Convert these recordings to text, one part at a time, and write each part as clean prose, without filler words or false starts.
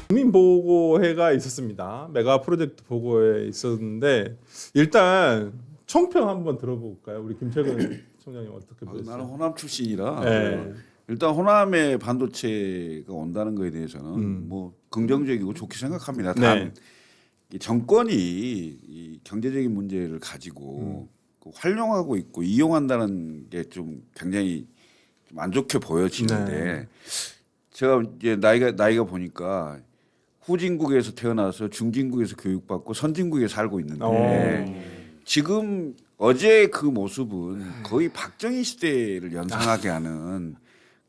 국민보고회가 있었습니다. 메가 프로젝트 보고회 있었는데 일단 총평 한번 들어볼까요? 우리 김철근 총장님 어떻게 보셨어요? 나는 호남 출신이라 네. 일단 호남에 반도체가 온다는 거에 대해서는 뭐 긍정적이고 좋게 생각합니다. 단 이 정권이 이 경제적인 문제를 가지고 활용하고 있고 이용한다는 게 좀 굉장히 좀 안 좋게 보여지는데 제가 이제 나이가 보니까 후진국에서 태어나서 중진국에서 교육받고 선진국에 살고 있는데 지금 어제 그 모습은 거의 박정희 시대를 연상하게 하는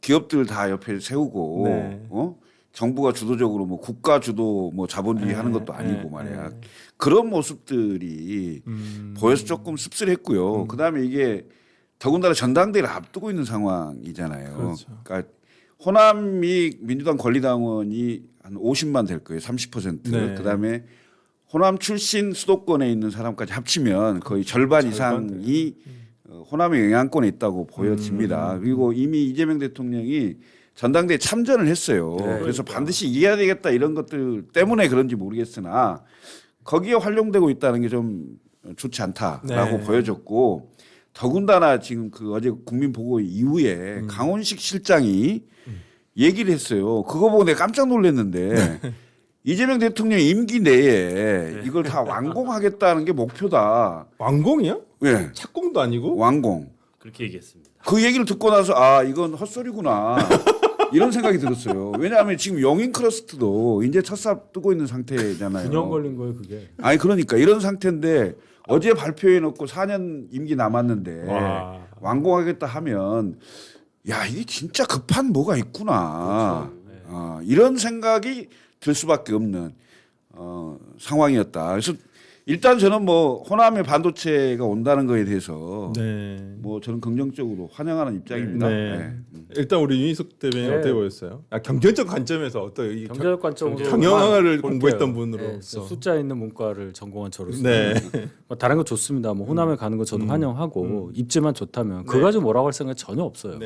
기업들 다 옆에 세우고 정부가 주도적으로 뭐 국가 주도 뭐 자본주의 하는 것도 아니고 말이야. 그런 모습들이 보여서 조금 씁쓸했고요. 그다음에 이게 더군다나 전당대회를 앞두고 있는 상황이잖아요. 그렇죠. 그러니까 호남이 민주당 권리당원이 한 50만 될 거예요. 30%. 네. 그다음에 호남 출신 수도권에 있는 사람까지 합치면 거의 절반 이상이 호남의 영향권에 있다고 보여집니다. 그리고 이미 이재명 대통령이 전당대회 참전을 했어요. 그래서 반드시 이겨야 되겠다 이런 것들 때문에 그런지 모르겠으나 거기에 활용되고 있다는 게 좀 좋지 않다라고 보여졌고 더군다나 지금 그 어제 국민보고 이후에 강원식 실장이 얘기를 했어요. 그거 보고 내가 깜짝 놀랐는데 이재명 대통령 임기 내에 이걸 다 완공하겠다는 게 목표다. 완공이요? 예. 착공도 아니고? 완공. 그렇게 얘기했습니다. 그 얘기를 듣고 나서 아 이건 헛소리구나 이런 생각이 들었어요. 왜냐하면 지금 영인 크러스트도 이제 첫삽 뜨고 있는 상태잖아요. 9년 걸린 거예요 그게. 아니 그러니까 이런 상태인데 어제 발표해 놓고 4년 임기 남았는데 완공하겠다 하면 야 이게 진짜 급한 뭐가 있구나. 이런 생각이 들 수밖에 없는 상황이었다. 그래서 일단 저는 뭐 호남의 반도체가 온다는 거에 대해서 뭐 저는 긍정적으로 환영하는 입장입니다. 일단 우리 윤희숙 대변인 어떻게 보였어요? 경제적 관점에서 어떤 이 경제적 관점으로 경영을 볼게요. 공부했던 분으로서 숫자 있는 문과를 전공한 저로서 뭐 다른 거 좋습니다. 뭐 호남에 가는 거 저도 환영하고 입지만 좋다면 그거 가지고 뭐라고 할 생각 전혀 없어요.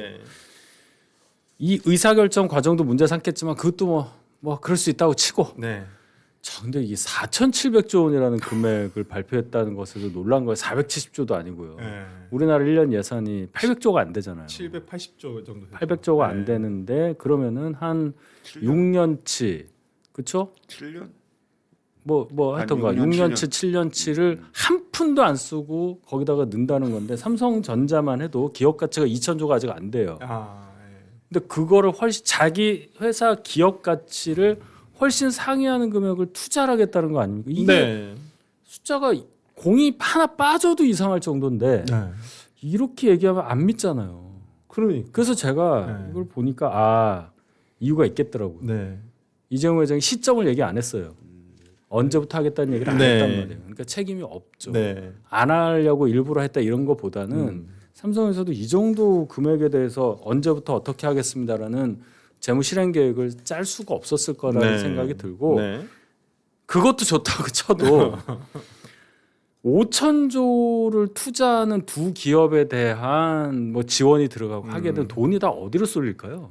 이 의사결정 과정도 문제 삼겠지만 그것도 뭐 그럴 수 있다고 치고 근데 이게 4,700조 원이라는 금액을 발표했다는 것에도 놀란 거예요. 470조도 아니고요. 우리나라 1년 예산이 800조가 안 되잖아요. 780조 정도. 800조가 안 되는데 그러면은 한 6년치 그렇죠? 7년? 뭐 하여튼가 6년치 7년치를 한 푼도 안 쓰고 거기다가 넣는다는 건데 삼성전자만 해도 기업 가치가 2,000조가 아직 안 돼요. 근데 그거를 훨씬 자기 회사 기업 가치를 훨씬 상회하는 금액을 투자를 하겠다는 거 아닙니까? 이게 숫자가 공이 하나 빠져도 이상할 정도인데 이렇게 얘기하면 안 믿잖아요. 그러니까. 그래서 제가 이걸 보니까 이유가 있겠더라고요. 이재용 회장이 시점을 얘기 안 했어요. 언제부터 하겠다는 얘기를 안 했단 말이에요. 그러니까 책임이 없죠. 안 하려고 일부러 했다 이런 것보다는 삼성에서도 이 정도 금액에 대해서 언제부터 어떻게 하겠습니다라는 재무 실행 계획을 짤 수가 없었을 거라는 생각이 들고 그것도 좋다고 쳐도 5,000조를 투자하는 두 기업에 대한 뭐 지원이 들어가고 하게 되면 돈이 다 어디로 쏠릴까요?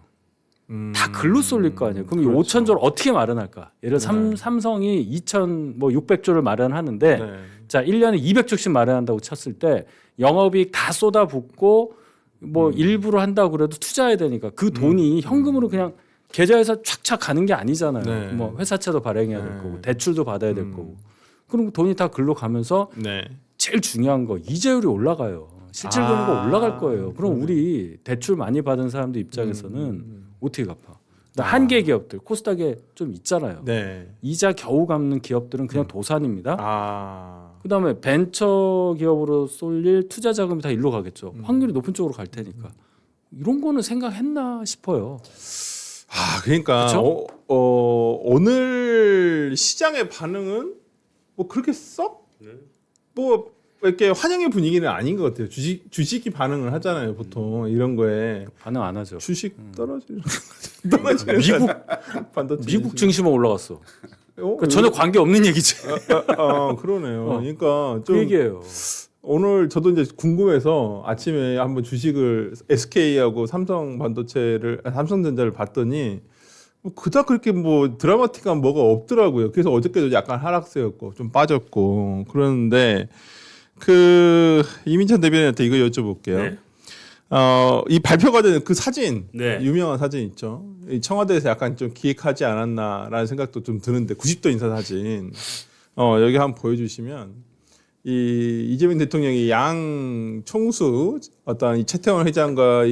다 글로 쏠릴 거 아니에요. 그럼 이 5,000조를 어떻게 마련할까? 예를 들어 삼성이 2,600조를 마련하는데 자 1년에 200조씩 마련한다고 쳤을 때 영업이익 다 쏟아붓고 뭐 일부러 한다고 그래도 투자해야 되니까 그 돈이 현금으로 그냥 계좌에서 촥촥 가는 게 아니잖아요. 뭐 회사채도 발행해야 될 거고 대출도 받아야 될 거고. 그럼 돈이 다 글로 가면서 제일 중요한 거 이자율이 올라가요. 실질 금리가 올라갈 거예요. 그럼 우리 대출 많이 받은 사람들 입장에서는 어떻게 갚아? 한계 기업들 코스닥에 좀 있잖아요. 이자 겨우 갚는 기업들은 그냥 도산입니다. 그다음에 벤처 기업으로 쏠릴 투자 자금이 다 일로 가겠죠. 확률이 높은 쪽으로 갈 테니까. 이런 거는 생각했나 싶어요. 그러니까 오늘 시장의 반응은 뭐 그렇게 썩 뭐 이렇게 환영의 분위기는 아닌 것 같아요. 주식이 반응을 하잖아요. 보통 이런 거에 반응 안 하죠. 주식 떨어지는 미국 증시만 올라갔어. 그러니까 전혀 관계 없는 얘기지. 그러네요. 그러니까 좀 그 얘기예요. 오늘 저도 이제 궁금해서 아침에 한번 주식을 SK하고 삼성전자를 봤더니 뭐 그닥 그렇게 뭐 드라마틱한 뭐가 없더라고요. 그래서 어저께도 약간 하락세였고 좀 빠졌고 그러는데 그 이민찬 대변인한테 이거 여쭤볼게요. 네. 이 발표가 된 그 사진, 네. 유명한 사진 있죠. 이 청와대에서 약간 좀 기획하지 않았나라는 생각도 좀 드는데 90도 인사 사진. 여기 한번 보여주시면 이재명 대통령이 양 총수 어떤 이 최태원 회장과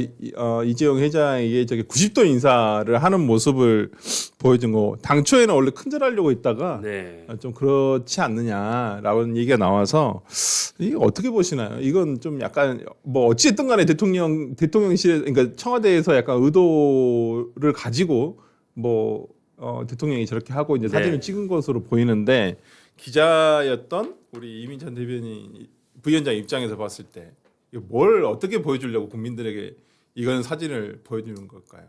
이재용 회장에게 저기 90도 인사를 하는 모습을 보여준 거. 당초에는 원래 큰절하려고 했다가 네. 좀 그렇지 않느냐라는 얘기가 나와서 이게 어떻게 보시나요? 이건 좀 약간 뭐 어찌됐든 간에 대통령실 그러니까 청와대에서 약간 의도를 가지고 뭐 대통령이 저렇게 하고 이제 사진을 네. 찍은 것으로 보이는데 기자였던 우리 이민찬 대변인 부위원장 입장에서 봤을 때 이거 뭘 어떻게 보여주려고 국민들에게 이건 사진을 보여주는 걸까요?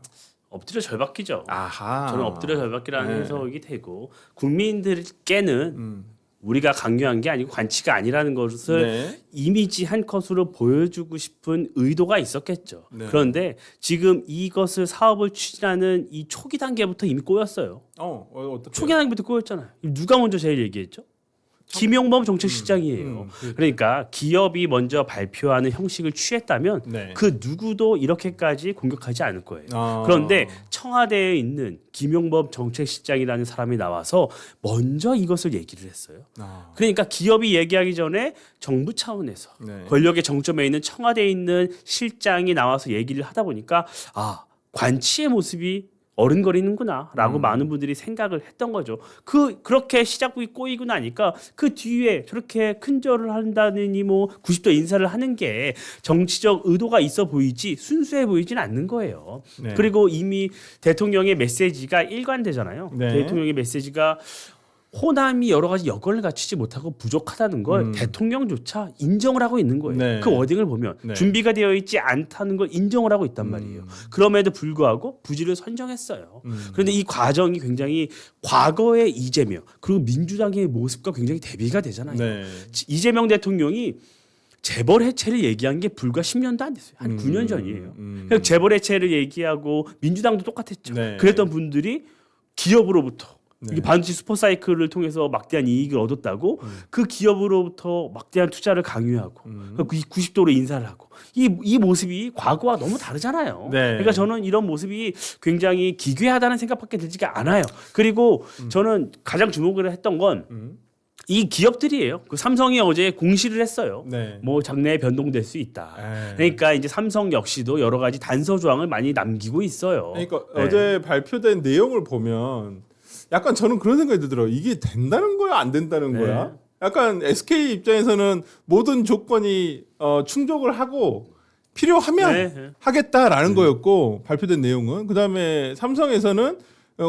엎드려 절받기죠. 아하. 저는 엎드려 절받기라는 네. 해석이 되고 국민들께는 우리가 강요한 게 아니고 관치가 아니라는 것을 네. 이미지 한 컷으로 보여주고 싶은 의도가 있었겠죠. 네. 그런데 지금 이것을 사업을 추진하는 이 초기 단계부터 이미 꼬였어요. 어떻게? 초기 단계부터 꼬였잖아요. 누가 먼저 제일 얘기했죠? 김용범 정책실장이에요. 그러니까 기업이 먼저 발표하는 형식을 취했다면 네. 그 누구도 이렇게까지 공격하지 않을 거예요. 아. 그런데 청와대에 있는 김용범 정책실장이라는 사람이 나와서 먼저 이것을 얘기를 했어요. 그러니까 기업이 얘기하기 전에 정부 차원에서 네. 권력의 정점에 있는 청와대에 있는 실장이 나와서 얘기를 하다 보니까 관치의 모습이 어른거리는구나라고 많은 분들이 생각을 했던 거죠. 그렇게 시작부이 꼬이고 나니까 그 뒤에 저렇게 큰절을 한다느니 뭐 90도 인사를 하는 게 정치적 의도가 있어 보이지 순수해 보이진 않는 거예요. 네. 그리고 이미 대통령의 메시지가 일관되잖아요. 네. 대통령의 메시지가 호남이 여러 가지 여건을 갖추지 못하고 부족하다는 걸 대통령조차 인정을 하고 있는 거예요. 네. 그 워딩을 보면 네. 준비가 되어 있지 않다는 걸 인정을 하고 있단 말이에요. 그럼에도 불구하고 부지를 선정했어요. 그런데 이 과정이 굉장히 과거의 이재명 그리고 민주당의 모습과 굉장히 대비가 되잖아요. 네. 이재명 대통령이 재벌 해체를 얘기한 게 불과 10년도 안 됐어요. 한 9년 전이에요. 그냥 재벌 해체를 얘기하고 민주당도 똑같았죠. 네. 그랬던 분들이 기업으로부터 네. 이게 반도체 슈퍼사이클을 통해서 막대한 이익을 얻었다고 그 기업으로부터 막대한 투자를 강요하고 그 90도로 인사를 하고 이 모습이 과거와 너무 다르잖아요. 네. 그러니까 저는 이런 모습이 굉장히 기괴하다는 생각밖에 들지가 않아요. 그리고 저는 가장 주목을 했던 건 이 기업들이에요. 그 삼성이 어제 공시를 했어요. 네. 뭐 장래에 변동될 수 있다. 에이. 그러니까 이제 삼성 역시도 여러 가지 단서 조항을 많이 남기고 있어요. 그러니까 네. 어제 발표된 내용을 보면 약간 저는 그런 생각이 들더라고요. 이게 된다는 거야, 안 된다는 네. 거야? 약간 SK 입장에서는 모든 조건이 충족을 하고 필요하면 네. 하겠다라는 거였고 발표된 내용은 그다음에 삼성에서는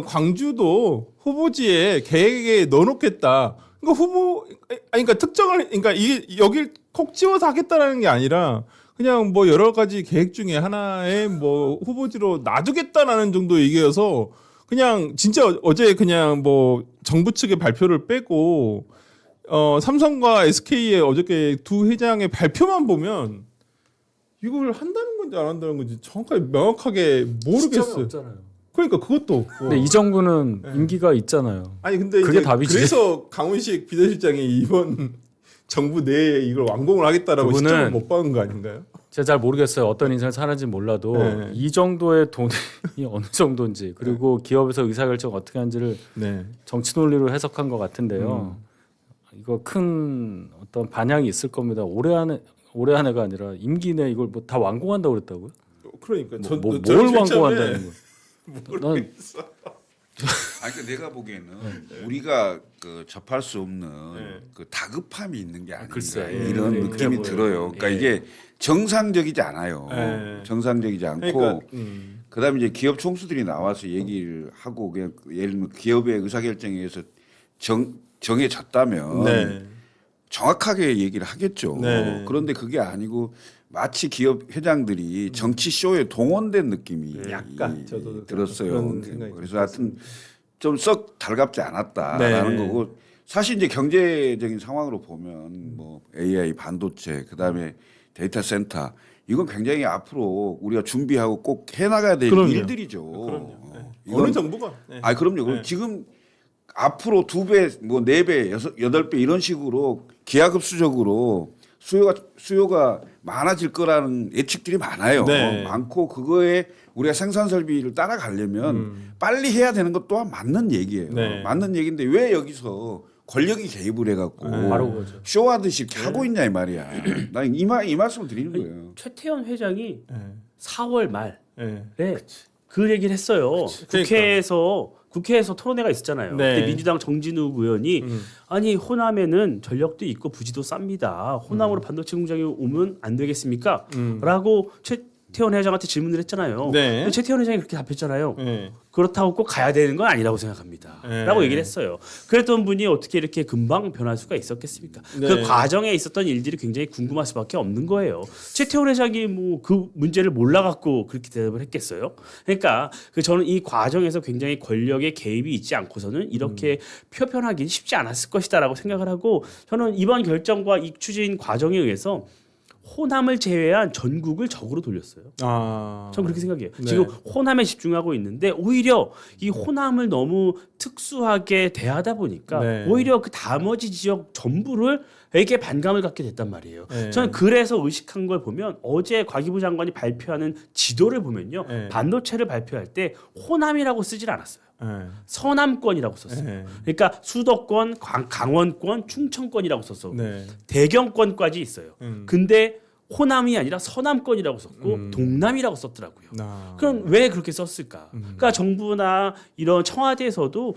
광주도 후보지에 계획에 넣어놓겠다. 그러니까 특정을 그러니까 이게 여길 콕 집어서 하겠다라는 게 아니라 그냥 뭐 여러 가지 계획 중에 하나의 뭐 후보지로 놔두겠다라는 정도 얘기여서 그냥 진짜 어제 그냥 뭐 정부 측의 발표를 빼고 삼성과 SK의 어저께 두 회장의 발표만 보면 이걸 한다는 건지 안 한다는 건지 정확하게 명확하게 모르겠어요. 없잖아요. 그러니까 그것도 없고. 근데 이 정부는 임기가 있잖아요. 아니 근데 그게 이제 답이지. 그래서 강훈식 비서실장이 이번 정부 내에 이걸 완공을 하겠다라고 그분은 시점을 못 박은 거 아닌가요? 제가 잘 모르겠어요. 어떤 인생을 사는지 몰라도 네. 이 정도의 돈이 어느 정도인지 그리고 기업에서 의사결정 어떻게 하는지를 네. 정치 논리로 해석한 것 같은데요. 이거 큰 어떤 반향이 있을 겁니다. 올해 안에가 아니라 임기 내 이걸 뭐 다 완공한다고 그랬다고요? 그러니까 뭘 저는 완공한다는 거예요? 난 아니, 내가 보기에는 우리가 그 접할 수 없는 네. 그 다급함이 있는 게 아닌가 글쎄, 이런 예, 느낌이 그래 들어요. 그러니까 예. 이게 정상적이지 않아요. 예. 정상적이지 않고 그러니까 그다음에 이제 기업 총수들이 나와서 얘기를 하고 그냥 예를 들면 기업의 의사결정에 의해서 정해졌다면 네. 정확하게 얘기를 하겠죠. 네. 그런데 그게 아니고 마치 기업 회장들이 정치 쇼에 동원된 느낌이 약간 저도 들었어요. 그런 생각이 그래서 하여튼 좀 썩 달갑지 않았다라는 네. 거고 사실 이제 경제적인 상황으로 보면 뭐 AI 반도체 그다음에 데이터 센터 이건 굉장히 앞으로 우리가 준비하고 꼭 해나가야 될 그럼요. 일들이죠. 그럼요. 네. 이건- 어느 정부가. 네. 아 그럼요. 네. 지금 앞으로 2배, 뭐 4배, 8배 이런 식으로 기하급수적으로 수요가 많아질 거라는 예측들이 많아요. 네. 많고 그거에 우리가 생산 설비를 따라가려면 빨리 해야 되는 것 또한 맞는 얘기예요. 네. 맞는 얘기인데 왜 여기서 권력이 개입을 해갖고 바로 그거죠. 쇼하듯이 이렇게 하고 있냐 이 말이야. 나 이 말씀을 드리는 거예요. 최태원 회장이 네. 4월 말에 네. 그 얘기를 했어요. 그러니까. 국회에서 토론회가 있었잖아요. 네. 그때 민주당 정진욱 의원이 아니 호남에는 전력도 있고 부지도 쌉니다. 호남으로 반도체 공장이 오면 안 되겠습니까? 라고 최태원 회장한테 질문을 했잖아요. 네. 근데 최태원 회장이 그렇게 답했잖아요. 네. 그렇다고 꼭 가야 되는 건 아니라고 생각합니다. 네. 라고 얘기를 했어요. 그랬던 분이 어떻게 이렇게 금방 변할 수가 있었겠습니까? 네. 그 과정에 있었던 일들이 굉장히 궁금할 수밖에 없는 거예요. 최태원 회장이 뭐 그 문제를 몰라갖고 그렇게 대답을 했겠어요? 그러니까 저는 이 과정에서 굉장히 권력의 개입이 있지 않고서는 이렇게 표현하기 쉽지 않았을 것이다라고 생각을 하고 저는 이번 결정과 이 추진 과정에 의해서 호남을 제외한 전국을 적으로 돌렸어요. 아. 전 그렇게 생각해요. 네. 지금 호남에 집중하고 있는데 오히려 이 호남을 너무 특수하게 대하다 보니까 네. 오히려 그 나머지 지역 전부를 에게 반감을 갖게 됐단 말이에요. 네. 저는 그래서 의식한 걸 보면 어제 과기부 장관이 발표하는 지도를 보면요. 네. 반도체를 발표할 때 호남이라고 쓰질 않았어요. 네. 서남권이라고 썼어요. 네. 그러니까 수도권, 강원권, 충청권이라고 썼어. 네. 대경권까지 있어요. 근데 호남이 아니라 서남권이라고 썼고 동남이라고 썼더라고요. 아. 그럼 왜 그렇게 썼을까? 그러니까 정부나 이런 청와대에서도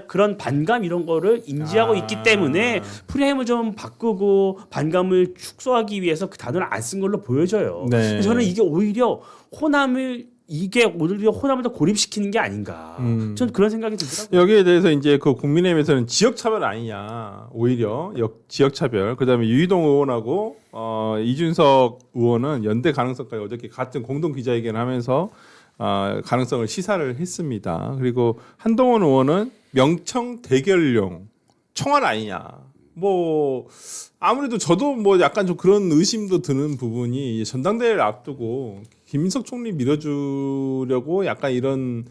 그런 반감 이런 거를 인지하고 있기 때문에 프레임을 좀 바꾸고 반감을 축소하기 위해서 그 단어를 안 쓴 걸로 보여져요. 네. 그래서 저는 이게 오히려 오히려 호남을 더 고립시키는 게 아닌가. 저는 그런 생각이 들더라고요. 여기에 대해서 이제 그 국민의힘에서는 지역 차별 아니냐, 오히려 지역 차별. 그다음에 유희동 의원하고 이준석 의원은 연대 가능성까지 어저께 같은 공동 기자회견을 하면서 가능성을 시사를 했습니다. 그리고 한동훈 의원은 명청 대결용 청원 아니냐. 뭐 아무래도 저도 뭐 약간 좀 그런 의심도 드는 부분이 전당대회를 앞두고 김인석 총리 밀어주려고 약간 이런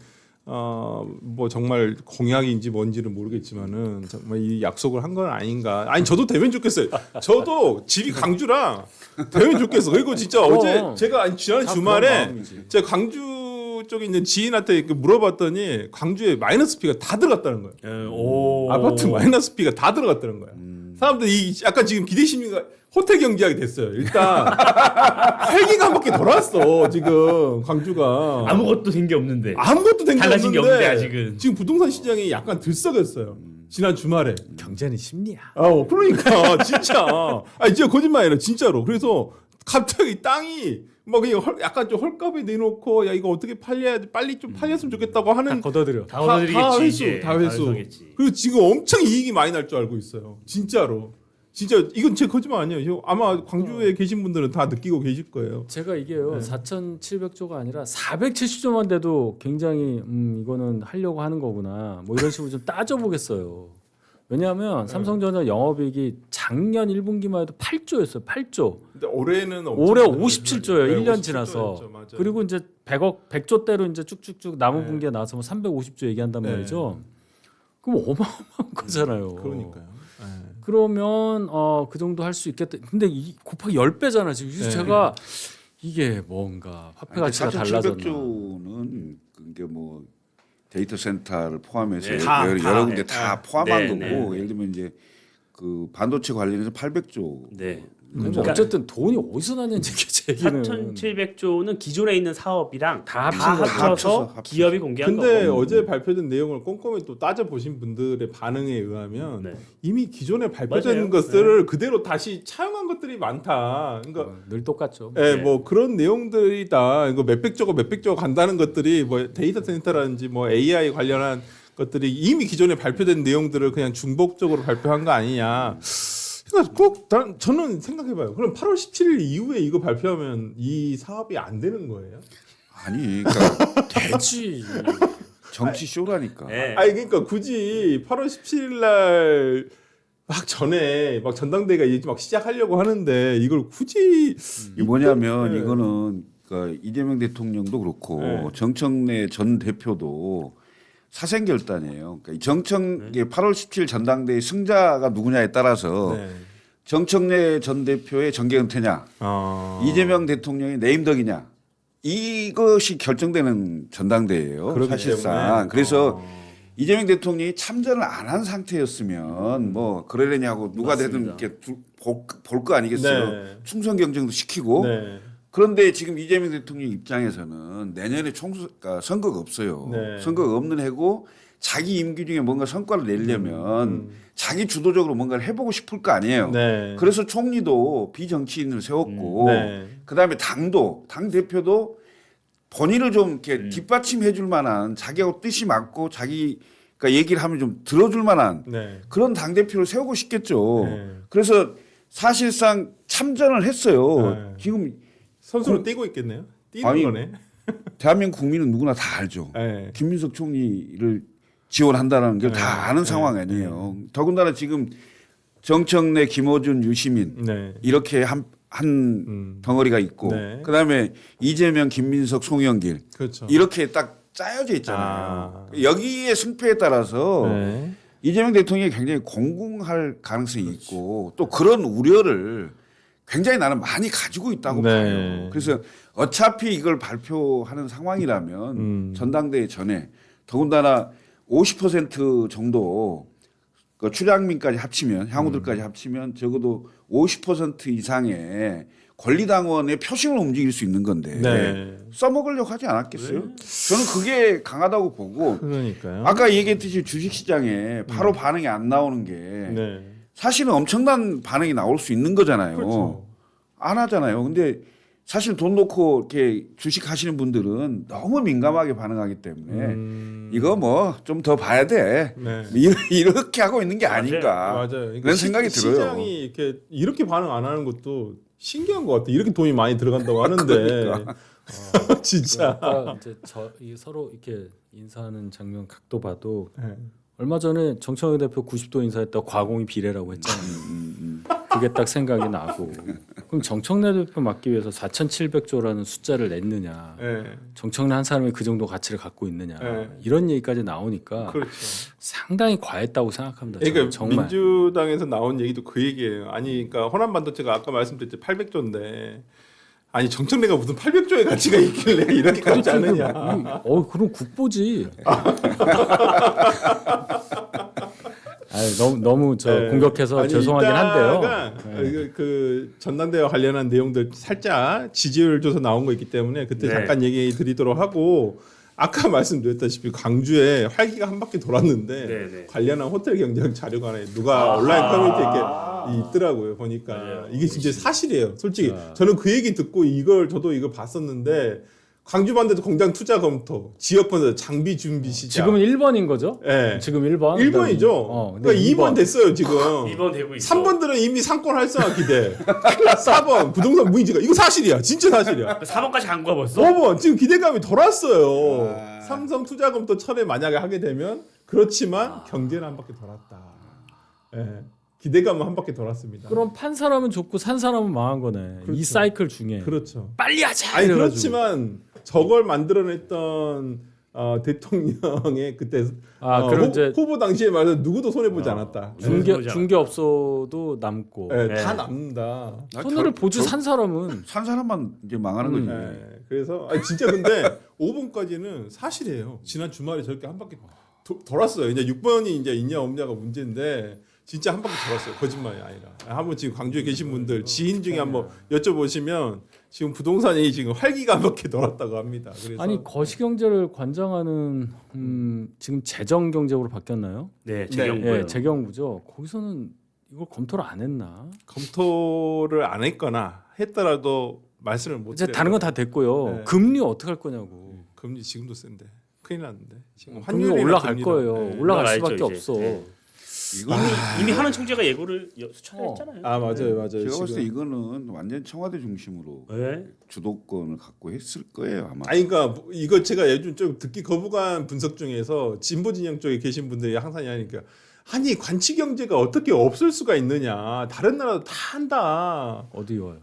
뭐 정말 공약인지 뭔지는 모르겠지만은 정말 이 약속을 한 건 아닌가. 아니 저도 되면 좋겠어요. 저도 집이 강주라 되면 좋겠어. 그리고 진짜 어제 제가 지난 주말에 제가 광주 쪽에 있는 지인한테 물어봤더니 광주에 마이너스 피가 다 들어갔다는 거예요. 오. 아파트 마이너스 피가 다 들어갔다는 거야. 사람들이 약간 지금 기대심리가 호텔 경제하게 됐어요. 일단 헬기가 한 바퀴 돌았어 지금 광주가 아무것도 된 게 없는데. 아무것도 된 게 달라진 게 없는데 없는데, 아직은. 지금 부동산 시장이 약간 들썩였어요. 지난 주말에. 경제는 심리야. 그러니까 진짜. 아니 진짜 거짓말 아니라 진짜로. 그래서 갑자기 땅이 막 그냥 약간 좀 헐값에 내놓고 야 이거 어떻게 팔려야지 빨리 좀 팔렸으면 좋겠다고 하는 걷어들여. 다 얻어드리겠지 이제. 다 회수. 얻어서겠지. 그리고 지금 엄청 이익이 많이 날 줄 알고 있어요. 진짜로. 진짜 이건 제 거짓말 아니에요. 아마 광주에 계신 분들은 다 느끼고 계실 거예요. 제가 이게요 4,700조가 아니라 470조만 돼도 굉장히 이거는 하려고 하는 거구나 뭐 이런 식으로 좀 따져보겠어요. 왜냐하면 삼성전자 영업이익이 작년 1분기만 해도 8조였어요. 8조. 근데 올해는 올해 엄청 57조예요. 네, 1년 57조 지나서. 였죠. 맞아요. 그리고 이제 100조대로 이제 쭉쭉쭉 남은 네. 분기에 나와서 뭐 350조 얘기한단 네. 말이죠. 그럼 어마어마한 거잖아요. 그러니까요. 네. 그러면 그 정도 할 수 있겠다. 근데 곱하기 10배잖아 지금. 그래서 네. 제가 이게 뭔가 화폐 가치가 달라졌나. 4,700조는 그게 뭐 데이터 센터를 포함해서 네, 여러 군데 네. 다 포함한 네, 거고 네. 예를 들면 이제 그 반도체 관련해서 800조 네. 그러니까 어쨌든 돈이 어디서 났는지 제 얘기는 4,700조는 기존에 있는 사업이랑 다 합친 다 거죠. 합쳐서 합쳐서. 기업이 공개한 근데 거고. 어제 발표된 내용을 꼼꼼히 또 따져 보신 분들의 반응에 의하면 네. 이미 기존에 발표된 맞아요. 것들을 그대로 다시 차용한 것들이 많다. 그러니까 늘 똑같죠. 예, 네. 뭐 그런 내용들이다. 이거 몇백 조가 간다는 것들이 뭐 데이터 센터라든지 뭐 AI 관련한 것들이 이미 기존에 발표된 내용들을 그냥 중복적으로 발표한 거 아니냐. 그러니까 꼭 저는 생각해봐요. 그럼 8월 17일 이후에 이거 발표하면 이 사업이 안 되는 거예요? 아니 그러니까 되지. 정치 쇼라니까. 네. 아니 그러니까 굳이 8월 17일 날 막 전에 막 전당대회가 이제 막 시작하려고 하는데 이걸 굳이 이게 뭐냐면 네. 이거는 그러니까 이재명 대통령도 그렇고 네. 정청래 전 대표도 사생 결단이에요. 그러니까 이 이게 8월 17일 전당대회 승자가 누구냐에 따라서 네. 정청래 전 대표의 정계 은퇴냐, 이재명 대통령의 내임덕이냐 이것이 결정되는 전당대회예요. 그렇기 사실상. 때문에. 그래서 이재명 대통령이 참전을 안 한 상태였으면 뭐 그러려냐고 누가 되든 맞습니다. 이렇게 볼 거 아니겠어요. 네. 충성 경쟁도 시키고. 네. 그런데 지금 이재명 대통령 입장에서는 내년에 그러니까 선거가 없어요. 네. 선거가 없는 해고 자기 임기 중에 뭔가 성과를 내려면 자기 주도적으로 뭔가를 해보고 싶을 거 아니에요. 네. 그래서 총리도 비정치인을 세웠고 네. 그다음에 당 대표도 본인을 좀 이렇게 뒷받침해 줄 만한 자기하고 뜻이 맞고 자기가 얘기를 하면 좀 들어줄 만한 네. 그런 당 대표를 세우고 싶겠죠. 네. 그래서 사실상 참전을 했어요. 네. 지금 선수로 뛰고 있겠네요. 뛰는 아니, 거네. 대한민국 국민은 누구나 다 알죠. 네. 김민석 총리를 지원한다는 걸 다 네. 아는 상황 아니에요. 더군다나 지금 정청래, 김어준, 유시민 네. 이렇게 한 덩어리가 있고 네. 그다음에 이재명, 김민석, 송영길 그렇죠. 이렇게 딱 짜여져 있잖아요. 여기에 승패에 따라서 네. 이재명 대통령이 굉장히 공공할 가능성이 있고 또 그런 우려를 굉장히 나는 많이 가지고 있다고 네. 봐요. 그래서 어차피 이걸 발표하는 상황이라면 전당대회 전에 더군다나 50% 정도 그 출향민까지 합치면 향후들까지 합치면 적어도 50% 이상의 권리당원의 표심을 움직일 수 있는 건데 네. 써먹으려고 하지 않았겠어요? 저는 그게 강하다고 보고 그러니까요. 아까 얘기했듯이 주식시장에 바로 반응이 안 나오는 게 네. 사실은 엄청난 반응이 나올 수 있는 거잖아요. 그렇죠. 안 하잖아요. 근데 사실 돈 놓고 이렇게 주식 하시는 분들은 너무 민감하게 반응하기 때문에 이거 뭐 좀 더 봐야 돼. 네. 이렇게 하고 있는 게 아닌가. 맞아요. 그러니까 그런 생각이 들어요. 시장이 이렇게 반응 안 하는 것도 신기한 것 같아. 이렇게 돈이 많이 들어간다고 하는데 그러니까. 진짜. 그러니까 이제 서로 이렇게 인사하는 장면 각도 봐도 네. 얼마 전에 정청래 대표 90도 인사했다 과공이 비례라고 했잖아요. 그게 딱 생각이 나고 그럼 정청래 대표 맡기 위해서 4,700조라는 숫자를 냈느냐 네. 정청래 한 사람이 그 정도 가치를 갖고 있느냐 네. 이런 얘기까지 나오니까 그렇죠. 상당히 과했다고 생각합니다. 그러니까 정말. 민주당에서 나온 얘기도 그 얘기예요. 아니, 그러니까 호남 반도체가 아까 말씀드렸죠 800조인데 아니 정청래가 무슨 800조의 가치가 있길래 이렇게 갖지 않느냐. 그럼 국보지. 너무 네. 공격해서 아니, 죄송하긴 한데요. 이따가 그 전당대회와 관련한 내용들 살짝 지지율 조사 나온 거 있기 때문에 그때 네. 잠깐 얘기 드리도록 하고 아까 말씀드렸다시피 광주에 활기가 한 바퀴 돌았는데 네, 네. 관련한 호텔 경쟁 자료가 누가 온라인 커뮤니티에 이렇게 있더라고요. 보니까 맞아요. 이게 진짜 사실이에요. 솔직히 저는 그 얘기 듣고 저도 이거 봤었는데 광주 반대도 공장 투자 검토, 지역 번호 장비 준비 시작. 지금은 1번인 거죠? 네. 지금 1번. 1번이죠. 근데 그러니까 2번 됐어요 지금. 2번 되고 있어. 3번들은 이미 상권 활성화 기대. 4번 부동산 무인지가 이거 사실이야. 진짜 사실이야. 4번까지 간 거야 벌써? 5번 지금 기대감이 돌았어요. 아. 삼성 투자검토 철회 만약에 하게 되면 그렇지만 경제는 한 바퀴 돌았다. 예. 기대감은 한 바퀴 돌았습니다. 그럼 판 사람은 좋고 산 사람은 망한 거네. 그렇죠. 이 사이클 중에 그렇죠. 빨리 하자. 아니 이래가지고. 그렇지만 저걸 만들어냈던 대통령의 그때 그런 이제 후보 당시에 말해서 누구도 손해 보지 않았다. 중개 업소도 남고 예, 네. 다 남는다. 손해를 보지 산 사람은 산 사람만 이제 망하는 거지. 예, 그래서 진짜 근데 5번까지는 사실이에요. 지난 주말에 저렇게 한 바퀴 돌았어요. 이제 6번이 이제 있냐 없냐가 문제인데 진짜 한 바퀴 돌았어요. 거짓말이 아니라. 한번 지금 광주에 계신 분들 지인 중에 한번 여쭤보시면 지금 부동산이 지금 활기가 한 바퀴 돌았다고 합니다. 그래서 아니 거시경제를 관장하는 지금 재정경제부로 바뀌었나요? 네, 재경부요. 예, 재경부죠. 거기서는 이걸 검토를 안 했나? 검토를 안 했거나 했더라도 말씀을 못 이제 드려요. 다른 건 다 됐고요. 네. 금리 어떻게 할 거냐고. 금리 지금도 센데 큰일 났는데 지금 금리 환율이나 올라갈 금리나, 거예요. 네. 올라갈 올라가야죠, 수밖에 이제. 없어. 네. 이거는 이미 하는 총재가 예고를 수차례 했잖아요. 아 맞아요, 맞아요. 제가 봤을 때 지금. 이거는 완전 청와대 중심으로 네. 주도권을 갖고 했을 거예요 아마. 아니 그러니까 이거 제가 요즘 좀 듣기 거부감 분석 중에서 진보 진영 쪽에 계신 분들이 항상 하니까 아니 관치 경제가 어떻게 없을 수가 있느냐. 다른 나라도 다 한다. 어디 와요?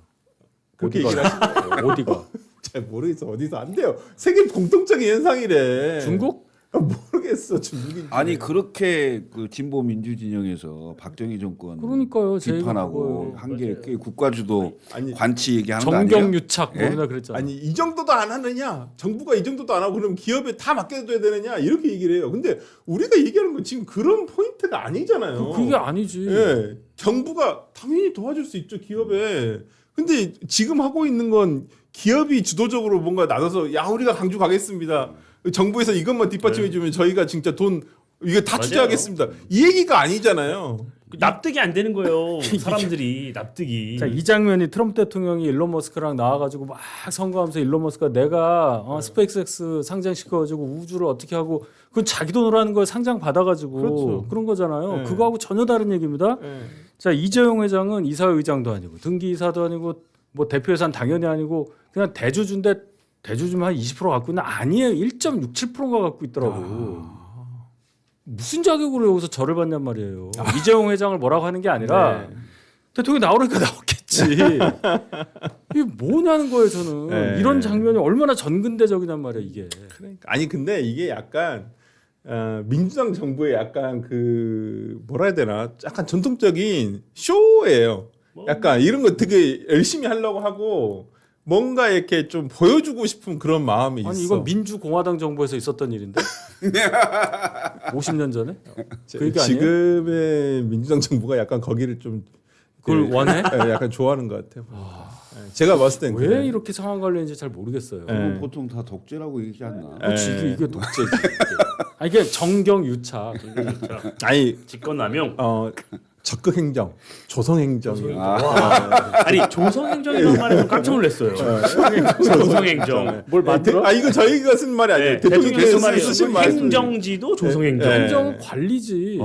그렇게 어디가? 얘기를 하시는 거예요. 어디가? 잘 모르겠어. 어디서 안 돼요. 세계 공통적인 현상이래. 중국? 모르겠어. 중국인지. 아니 그렇게 그 진보 민주 진영에서 박정희 정권 그러니까요. 제가 비판하고 그거예요. 한게 국가주도 아니 관치 얘기하는 거 아니에요? 정경유착 뭐 예? 맨날 그랬잖아요. 아니 이 정도도 안 하느냐? 정부가 이 정도도 안 하고 그러면 기업에 다 맡겨둬야 되느냐? 이렇게 얘기를 해요. 근데 우리가 얘기하는 건 지금 그런 포인트가 아니잖아요. 그게 아니지. 예, 정부가 당연히 도와줄 수 있죠 기업에. 근데 지금 하고 있는 건 기업이 주도적으로 뭔가 나서서 야 우리가 강주 가겠습니다. 정부에서 이것만 뒷받침해주면 저희가 진짜 돈 이거 다 맞아요. 투자하겠습니다. 이 얘기가 아니잖아요. 납득이 안 되는 거예요. 사람들이 납득이. 자, 이 장면이 트럼프 대통령이 일론 머스크랑 나와가지고 막 선거하면서 일론 머스크가 내가 스페이스X 상장시켜가지고 우주를 어떻게 하고 그건 자기 돈으로 하는 걸 상장 받아가지고 그렇죠. 그런 거잖아요. 네. 그거하고 전혀 다른 얘기입니다. 예. 자, 이재용 회장은 이사회장도 아니고 등기이사도 아니고 뭐 대표예산 당연히 아니고 그냥 대주주인데 대주주만 한 20% 갖고 있나? 아니에요. 1.67%가 갖고 있더라고. 무슨 자격으로 여기서 절을 받냔 말이에요. 이재용 회장을 뭐라고 하는 게 아니라 네. 대통령이 나오니까 나오겠지. 이게 뭐냐는 거예요, 저는. 네. 이런 장면이 얼마나 전근대적이냔 말이야, 이게. 그러니까 아니 근데 이게 약간 민주당 정부의 약간 그 뭐라 해야 되나 약간 전통적인 쇼예요. 약간 이런 거 되게 열심히 하려고 하고 뭔가 이렇게 좀 보여주고 싶은 그런 마음이 있어. 아니 이건 민주공화당 정부에서 있었던 일인데 50년 전에 그 얘기 아니에요? 지금의 민주당 정부가 약간 거기를 좀 그걸 원해? 예, 약간 좋아하는 것 같아요. 예, 제가 봤을 땐 왜 그래요. 이렇게 상황 관리인지 잘 모르겠어요. 예. 그거 보통 다 독재라고 얘기하지 않나? 그렇지, 예. 이게 독재지. 아, 이게 정경유착. 아니 직권남용. 적극 행정, 조성 행정이 아니 조성행정이라는 말에 좀 깜짝 놀랐어요. 조성행정. 뭘 만들어? 이거 저희가 쓴 말이 아니에요. 네, 대통령이 말이에요. 쓰신 말. 행정지도 조성행정. 네. 행정은 관리지.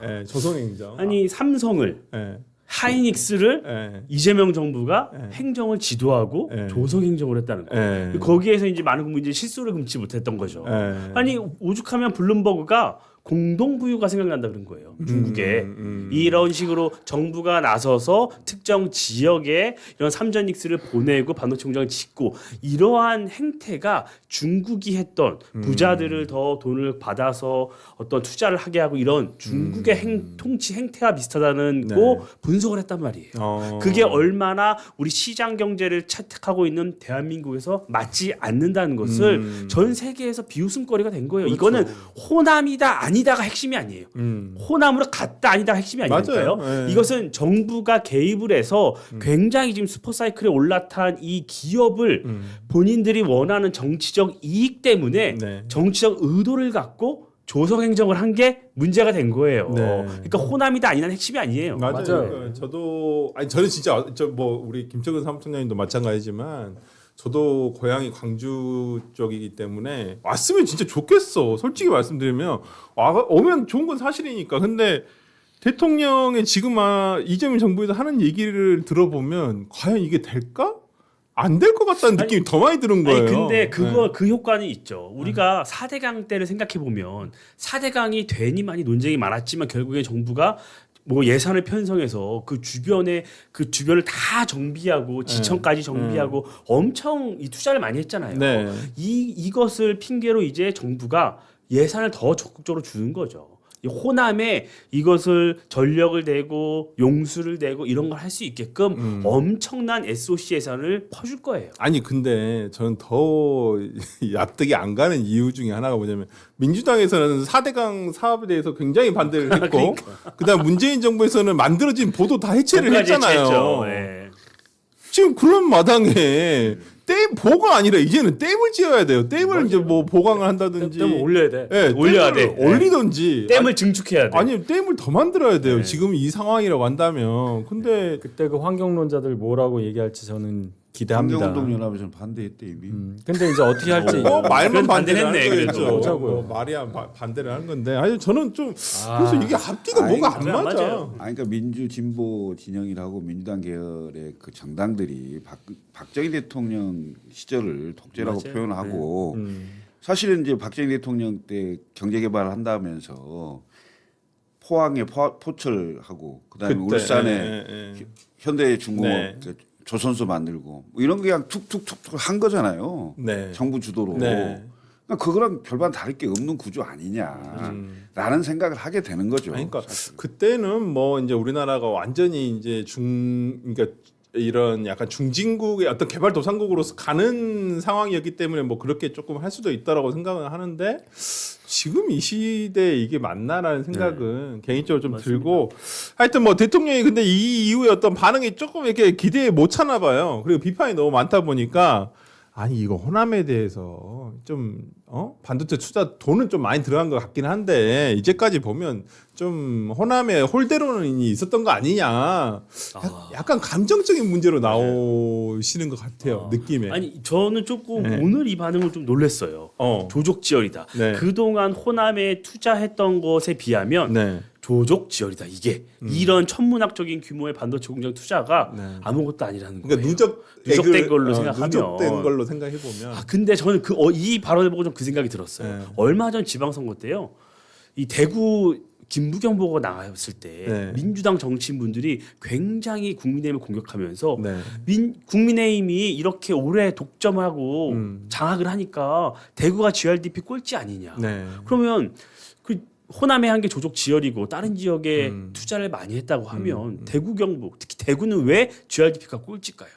예, 조성 행정. 아니 삼성을 예, 하이닉스를 예, 이재명 정부가 네. 행정을 지도하고 네. 조성행정을 했다는 거. 예, 거기에서 이제 많은 국민들이 실수를 금치 못했던 거죠. 예. 아니 오죽하면 블룸버그가 공동부유가 생각난다 그런 거예요. 중국에 이런 식으로 정부가 나서서 특정 지역에 이런 삼전익스를 보내고 반도체 공장을 짓고 이러한 행태가 중국이 했던 부자들을 더 돈을 받아서 어떤 투자를 하게 하고 이런 중국의 통치 행태와 비슷하다는 네. 거 분석을 했단 말이에요. 그게 얼마나 우리 시장 경제를 채택하고 있는 대한민국에서 맞지 않는다는 것을 전 세계에서 비웃음거리가 된 거예요. 이거는 호남이다 아니다가 핵심이 아니에요. 호남으로 갔다 아니다가 핵심이 아니니까요. 맞아요. 예. 이것은 정부가 개입을 해서 굉장히 지금 슈퍼사이클에 올라탄 이 기업을 본인들이 원하는 정치적 이익 때문에 네. 정치적 의도를 갖고 조성 행정을 한 게 문제가 된 거예요. 네. 그러니까 호남이다 아니다는 핵심이 아니에요. 맞아요. 맞아요. 그러니까 저도 저는 진짜 뭐 우리 김철근 사무총장님도 마찬가지지만 저도 고향이 광주 쪽이기 때문에 왔으면 진짜 좋겠어. 솔직히 말씀드리면 오면 좋은 건 사실이니까. 근데 대통령의 지금 이재명 정부에서 하는 얘기를 들어보면 과연 이게 될까? 안 될 것 같다는 느낌이 더 많이 드는 거예요. 아니 근데 그거 네. 그 효과는 있죠. 우리가 4대강 때를 생각해 보면 4대강이 되니 많이 논쟁이 많았지만 결국에 정부가 뭐 예산을 편성해서 그 주변을 다 정비하고 지천까지 정비하고 엄청 이 투자를 많이 했잖아요. 네. 이것을 핑계로 이제 정부가 예산을 더 적극적으로 주는 거죠. 이 호남에 이것을 전력을 대고 용수를 대고 이런 걸 할 수 있게끔 엄청난 SOC 예산을 퍼줄 거예요. 아니 근데 저는 더 납득이 안 가는 이유 중에 하나가 뭐냐면 민주당에서는 4대강 사업에 대해서 굉장히 반대를 했고 그다음 문재인 정부에서는 만들어진 보도 다 해체를 그것까지 했잖아요. 했죠. 예. 지금 그런 마당에 보가 아니라 이제는 댐을 지어야 돼요. 댐을 이제 뭐 보강을 한다든지 댐을 올려야 돼. 예, 올려야 댐을 돼. 올리든지 댐을 증축해야 돼. 아니 댐을 더 만들어야 돼요. 네. 지금 이 상황이라고 한다면 근데 그때 그 환경론자들 뭐라고 얘기할지 저는 기대합니다. 환경운동연합에서는 반대했대 이미. 근데 이제 어떻게 할지 뭐 말만 그래도 반대를 반대를 하는 했네, 거겠죠. 그래도. 보자고요. 뭐 말이야 반대를 하는 건데 아니 저는 좀 그래서 이게 앞뒤가 아니, 뭐가 안 안 맞아. 맞아요. 아니 그러니까 민주 진보 진영이라고 민주당 계열의 그 정당들이 박정희 대통령 시절을 독재라고 맞아요. 표현하고 사실은 이제 박정희 대통령 때 경제 개발을 한다면서 포항에 포철하고 그다음에 그때, 울산에 예. 현대중공업 네. 조선소 만들고 뭐 이런 게 그냥 툭툭툭툭 한 거잖아요. 네. 정부 주도로. 네. 그러니까 그거랑 별반 다를 게 없는 구조 아니냐라는 생각을 하게 되는 거죠. 아니, 그러니까 사실. 그때는 뭐 이제 우리나라가 완전히 이제 그러니까 이런 약간 중진국의 어떤 개발도상국으로서 가는 상황이었기 때문에 뭐 그렇게 조금 할 수도 있다라고 생각을 하는데 지금 이 시대에 이게 맞나라는 생각은 개인적으로 좀 맞습니다. 들고 하여튼 뭐 대통령이 근데 이 이후에 어떤 반응이 조금 이렇게 기대에 못 차나 봐요. 그리고 비판이 너무 많다 보니까 아니 이거 호남에 대해서 좀 반도체 투자 돈은 좀 많이 들어간 것 같긴 한데 이제까지 보면 좀 호남에 홀대로는 있었던 거 아니냐 약간 감정적인 문제로 나오시는 것 같아요 느낌에. 아니 저는 조금 네. 오늘 이 반응을 좀 놀랐어요. 조족지열이다. 네. 그동안 호남에 투자했던 것에 비하면 네. 조족지열이다. 이게 이런 천문학적인 규모의 반도체 공장 투자가 네. 아무것도 아니라는 거예요. 그러니까 누적된 걸로 생각하면. 누적된 걸로 생각해 보면. 근데 저는 이 발언을 보고 좀 그 생각이 들었어요. 네. 얼마 전 지방선거 때요. 이 대구 김부겸 후보가 나왔을 때 네. 민주당 정치인분들이 굉장히 국민의힘을 공격하면서 네. 국민의힘이 이렇게 오래 독점하고 장악을 하니까 대구가 GRDP 꼴찌 아니냐. 네. 그러면 그 호남에 한 게 조족 지열이고 다른 지역에 투자를 많이 했다고 하면 대구 경북 특히 대구는 왜 GRDP가 꼴찌일까요?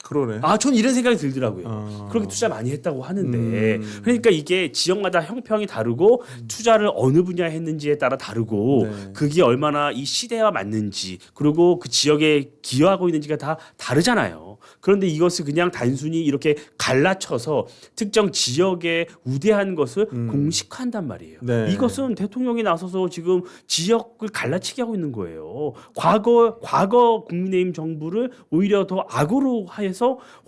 그러네. 저는 이런 생각이 들더라고요. 그렇게 투자 많이 했다고 하는데 그러니까 이게 지역마다 형평이 다르고 투자를 어느 분야에 했는지에 따라 다르고 네. 그게 얼마나 이 시대와 맞는지 그리고 그 지역에 기여하고 있는지가 다 다르잖아요. 그런데 이것을 그냥 단순히 이렇게 갈라쳐서 특정 지역에 우대한 것을 공식화한단 말이에요. 네. 이것은 대통령이 나서서 지금 지역을 갈라치게 하고 있는 거예요. 과거 국민의힘 정부를 오히려 더 악으로 해서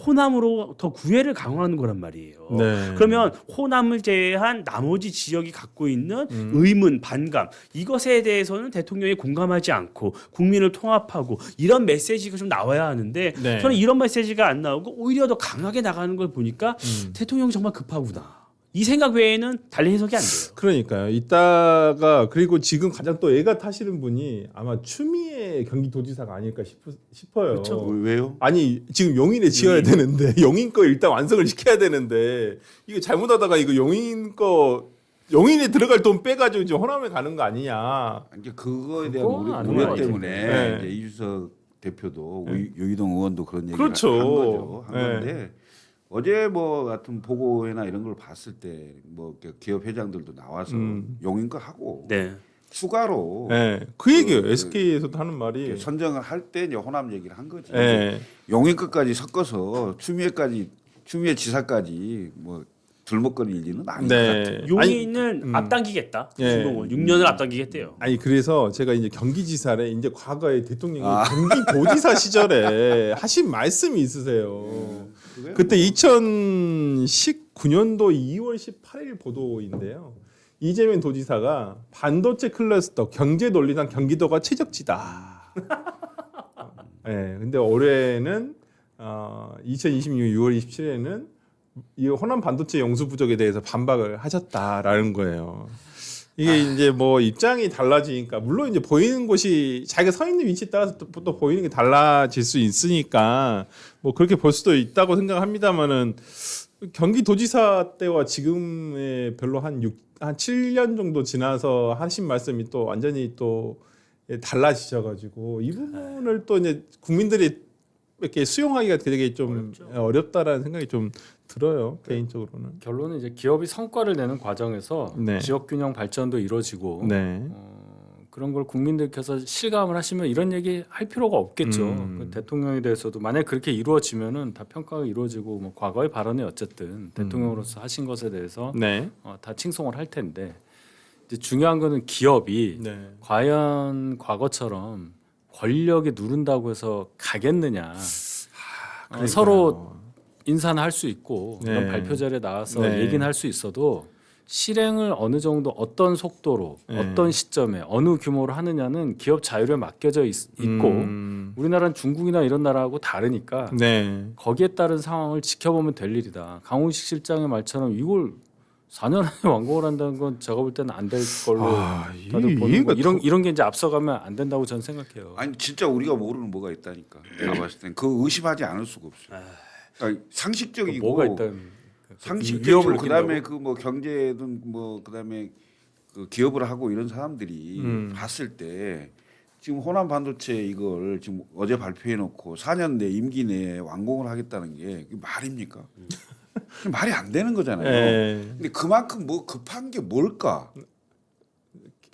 호남으로 더 구애를 강화하는 거란 말이에요. 네. 그러면 호남을 제외한 나머지 지역이 갖고 있는 의문, 반감 이것에 대해서는 대통령이 공감하지 않고 국민을 통합하고 이런 메시지가 좀 나와야 하는데 네. 저는 이런 메시지가 안 나오고 오히려 더 강하게 나가는 걸 보니까 대통령이 정말 급하구나. 이 생각 외에는 달리 해석이 안 돼요. 그러니까요. 이따가 그리고 지금 가장 또 애가 타시는 분이 아마 추미애 경기도지사가 아닐까 싶어요. 그렇죠. 왜요? 아니 지금 용인에 지어야 되는데 용인 거 일단 완성을 시켜야 되는데 이거 잘못하다가 이거 용인에 들어갈 돈 빼가지고 지금 호남에 가는 거 아니냐. 이제 그거에 대한 그건 아닌 우려 것 때문에 같아요. 네. 이제 이주석 대표도 유이동 의원도 그런 얘기를 그렇죠. 한 거죠. 한 네. 건데 어제 뭐 같은 보고회나 이런 걸 봤을 때 뭐 기업 회장들도 나와서 용인 거 하고 네. 추가로 네. 그 얘기예요. SK에서도 하는 말이. 선정을 할 때 이제 호남 얘기를 한 거지. 네. 용인 것까지 섞어서 추미애 지사까지 뭐 들먹거릴 일은 아닌 것 같아요. 용인을 앞당기겠다. 예. 중공을 6년을 앞당기겠대요. 아니 그래서 제가 이제 경기지사래 이제 과거에 대통령이 경기도지사 시절에 하신 말씀이 있으세요. 그때 2019년도 2월 18일 보도인데요. 이재명 도지사가 반도체 클러스터 경제 논리상 경기도가 최적지다. 네, 근데 올해는 2026년 6월 27일에는 이 호남 반도체 영수 부족에 대해서 반박을 하셨다라는 거예요. 이게 이제 뭐 입장이 달라지니까 물론 이제 보이는 곳이 자기가 서 있는 위치에 따라서 또 보이는 게 달라질 수 있으니까 뭐 그렇게 볼 수도 있다고 생각합니다만은 경기도지사 때와 지금의 별로 한 7년 정도 지나서 하신 말씀이 또 완전히 또 달라지셔가지고 이 부분을 또 이제 국민들이 이렇게 수용하기가 되게 좀 어렵다라는 생각이 좀 들어요 개인적으로는. 결론은 이제 기업이 성과를 내는 과정에서 네. 지역 균형 발전도 이루어지고 네. 그런 걸 국민들께서 실감을 하시면 이런 얘기 할 필요가 없겠죠. 그 대통령에 대해서도 만약 그렇게 이루어지면은 다 평가가 이루어지고 뭐 과거의 발언이 어쨌든 대통령으로서 하신 것에 대해서 네. 다 칭송을 할 텐데 이제 중요한 거는 기업이 네. 과연 과거처럼 권력이 누른다고 해서 가겠느냐. 서로 인사는 할 수 있고 네. 이런 발표 자리에 나와서 네. 얘기는 할 수 있어도 실행을 어느 정도 어떤 속도로 네. 어떤 시점에 어느 규모로 하느냐는 기업 자율에 맡겨져 있고 우리나라는 중국이나 이런 나라하고 다르니까 네. 거기에 따른 상황을 지켜보면 될 일이다. 강훈식 실장의 말처럼 이걸 4년 안에 완공을 한다는 건 제가 볼 때는 안 될 걸로 다들 보는 이해가 거. 이런 게 이제 앞서가면 안 된다고 저는 생각해요. 아니 진짜 우리가 모르는 뭐가 있다니까. 내가 봤을 땐 그 의심하지 않을 수가 없어요. 그러니까 상식적이고 뭐가 있다는 상식적이고 위협을 그다음에 느낀다고? 그 뭐 경제든 뭐 그다음에 그 기업을 하고 이런 사람들이 봤을 때 지금 호남 반도체 이걸 지금 어제 발표해 놓고 4년 내 임기 내에 완공을 하겠다는 게 이게 말입니까? 말이 안 되는 거잖아요. 예. 근데 그만큼 뭐 급한 게 뭘까?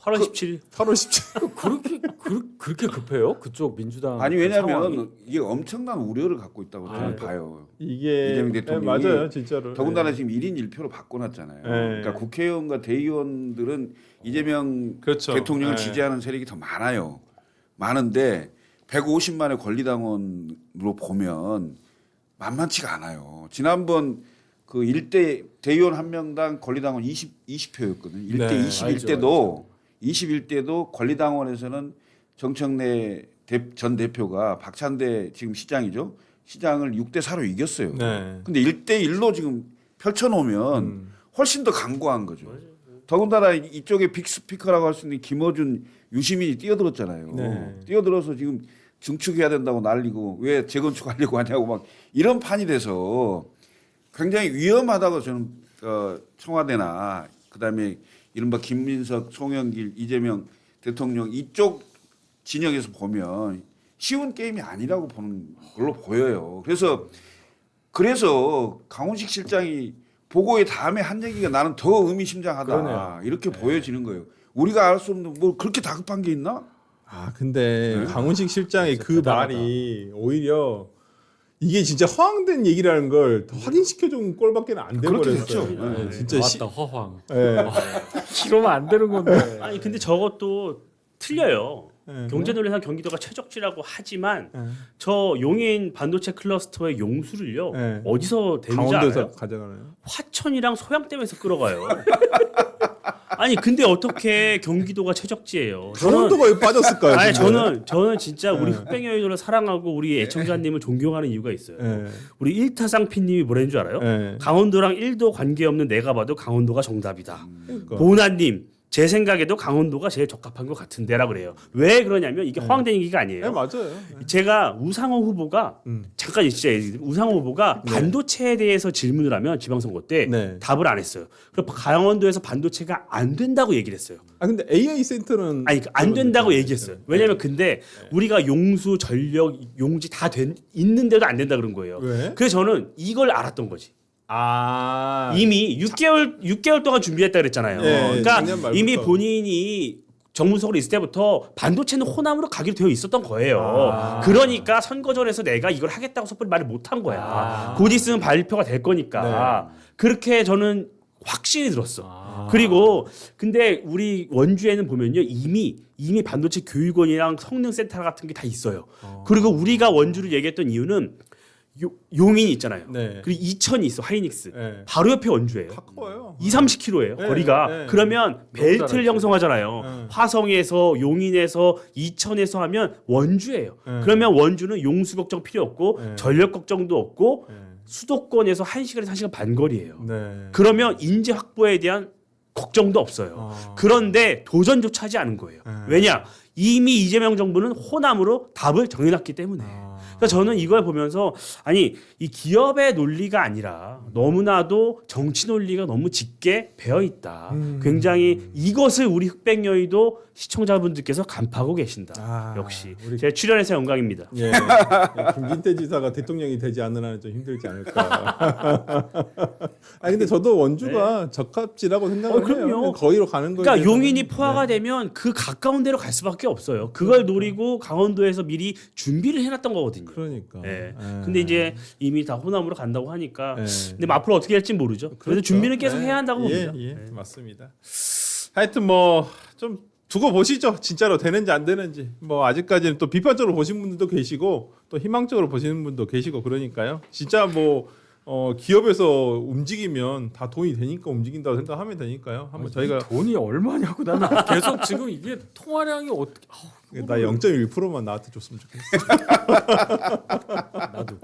8월 17일 8월 17일. 그렇게 급해요? 그쪽 민주당 아니 그 상황이? 왜냐하면 이게 엄청난 우려를 갖고 있다고 저는 봐요. 이게 이재명 대통령이 맞아요, 진짜로. 더군다나 지금 1인 1표로 바꿔놨잖아요. 그러니까 국회의원과 대의원들은 이재명 그렇죠. 대통령을 네. 지지하는 세력이 더 많아요. 많은데 150만의 권리당원으로 보면 만만치가 않아요. 지난번 그 1대 대의원 한 명당 권리당원 20표였거든요. 1대 네, 21대도 권리당원에서는 정청래 전 대표가 박찬대 지금 시장이죠. 시장을 6대 4로 이겼어요. 네. 근데 1대 1로 지금 펼쳐놓으면 훨씬 더 강고한 거죠. 더군다나 이쪽에 빅스피커라고 할 수 있는 김어준 유시민이 뛰어들었잖아요. 네. 뛰어들어서 지금 증축해야 된다고 난리고 왜 재건축하려고 하냐고 막 이런 판이 돼서 굉장히 위험하다고 저는 청와대나 그다음에 이른바 김민석, 송영길, 이재명 대통령 이쪽 진영에서 보면 쉬운 게임이 아니라고 보는 걸로 보여요. 그래서 강훈식 실장이 보고의 다음에 한 얘기가 나는 더 의미심장하다. 그러네요. 이렇게 보여지는 거예요. 우리가 알 수 없는 뭐 그렇게 다급한 게 있나? 아 근데 네. 강훈식 실장의 그 대단하다. 말이 오히려 이게 진짜 허황된 얘기라는 걸 더 확인시켜준 꼴밖에 안 그렇게 돼버렸어요. 됐죠. 네, 네. 진짜 나왔다 허황. 네. 이러면 안 되는 건데. 아니 근데 저것도 틀려요. 네. 경제 논리상 경기도가 최적지라고 하지만 네. 저 용인 반도체 클러스터의 용수를요 네. 어디서 대는지 강원도에서 알아요? 가져가나요? 화천이랑 소양댐에서 끌어가요. 아니 근데 어떻게 경기도가 최적지예요? 강원도가 왜 빠졌을까요? 아니 지금? 저는 진짜 우리 흑백여의도를 사랑하고 우리 애청자님을 존경하는 이유가 있어요. 네. 우리 일타상피님이 뭐라는 줄 알아요? 네. 강원도랑 1도 관계없는 내가 봐도 강원도가 정답이다. 그러니까. 보나님 제 생각에도 강원도가 제일 적합한 것 같은데라 그래요. 왜 그러냐면 이게 허황된 얘기가 네, 아니에요. 맞아요. 제가 우상호 후보가 잠깐 진짜 우상호 후보가 반도체에 대해서 질문을 하면 지방선거 때 네. 답을 안 했어요. 그래서 강원도에서 반도체가 안 된다고 얘기를 했어요. 아 근데 AI 센터는 아니 안 된다고 네. 얘기했어요. 왜냐면 근데 우리가 용수, 전력, 용지 다 있는데도 안 된다 그런 거예요. 왜? 그래서 저는 이걸 알았던 거지. 아 이미 6개월 동안 준비했다 그랬잖아요. 예, 그러니까 작년 말부터. 이미 본인이 정무수석으로 있을 때부터 반도체는 호남으로 가기로 되어 있었던 거예요. 아. 그러니까 선거전에서 내가 이걸 하겠다고 섣불리 말을 못 한 거야. 아. 곧 있으면 발표가 될 거니까. 그렇게 저는 확신이 들었어. 아. 그리고 근데 우리 원주에는 보면요 이미 반도체 교육원이랑 성능센터 같은 게 다 있어요. 그리고 우리가 원주를 얘기했던 이유는 용인이 있잖아요. 네. 그리고 이천이 있어 하이닉스. 네. 바로 옆에 원주예요. 가까워요. 2-30km예요. 네, 거리가. 네. 그러면 벨트를 잘하지. 형성하잖아요. 네. 화성에서 용인에서 이천에서 하면 원주예요. 네. 그러면 원주는 용수 걱정 필요 없고 네. 전력 걱정도 없고 네. 수도권에서 1시간에서 1시간 반 거리예요. 네. 그러면 인재 확보에 대한 걱정도 없어요. 그런데 도전조차 하지 않은 거예요. 네. 왜냐? 이미 이재명 정부는 호남으로 답을 정해놨기 때문에. 그러니까 저는 이걸 보면서 아니 이 기업의 논리가 아니라 너무나도 정치 논리가 너무 짙게 배어 있다. 굉장히 이것을 우리 흑백여의도 시청자분들께서 간파하고 계신다. 아, 역시 우리- 제가 출연해서 영광입니다. 예. 김진태 지사가 대통령이 되지 않는 한은 좀 힘들지 않을까. 아니 근데 저도 원주가 적합지라고 생각을 그럼요. 해요. 거기로 가는 거예요. 그러니까 용인이 포화가 되면 그 가까운 데로 갈 수밖에 없어요. 그걸 노리고 강원도에서 미리 준비를 해놨던 거거든요. 그러니까. 예. 예. 근데 이제 이미 다 호남으로 간다고 하니까. 예. 근데 뭐 앞으로 어떻게 될지 모르죠. 그래서 그렇죠. 준비는 계속 예. 해야 한다고 봅니다. 예, 맞습니다. 하여튼 뭐 좀 두고 보시죠. 진짜로 되는지 안 되는지. 뭐 아직까지는 또 비판적으로 보신 분들도 계시고 또 희망적으로 보시는 분도 계시고 그러니까요. 진짜 뭐 기업에서 움직이면 다 돈이 되니까 움직인다고 생각하면 되니까요. 한번 저희가 돈이 얼마냐고 나는 계속 지금 이게 통화량이 어떻게 나 0.1%만 나한테 줬으면 좋겠어. 나도